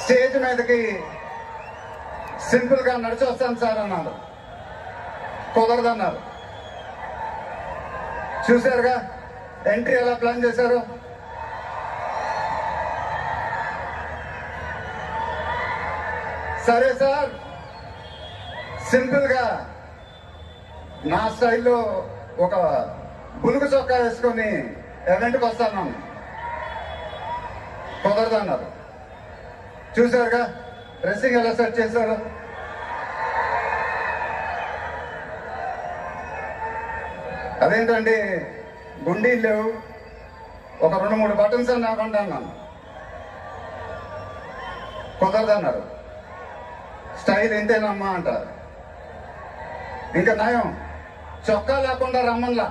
Stage మీదకి simple గా నడిచి వస్తాను సార్ అన్నారు. కుదరదన్నారు. చూశారుగా ఎంట్రీ ఎలా ప్లాన్ చేశారు. సరే సార్, సింపుల్ గా నా స్టైల్లో ఒక బులుగు చొక్కా వేసుకొని ఎవెంట్కి వస్తాను. కుదరదన్నారు. చూశారుగా డ్రెస్సింగ్ ఎలా సెట్ చేశారు. అదేంటండి గుండీలు లేవు, ఒక 2-3 బటన్స్ అని నాకుంటున్నాను. కుదరదన్నారు. స్టైల్ ఇంతేనమ్మా అంటారు. ఇంకా నయం చొక్కా లేకుండా రమ్మన్లా.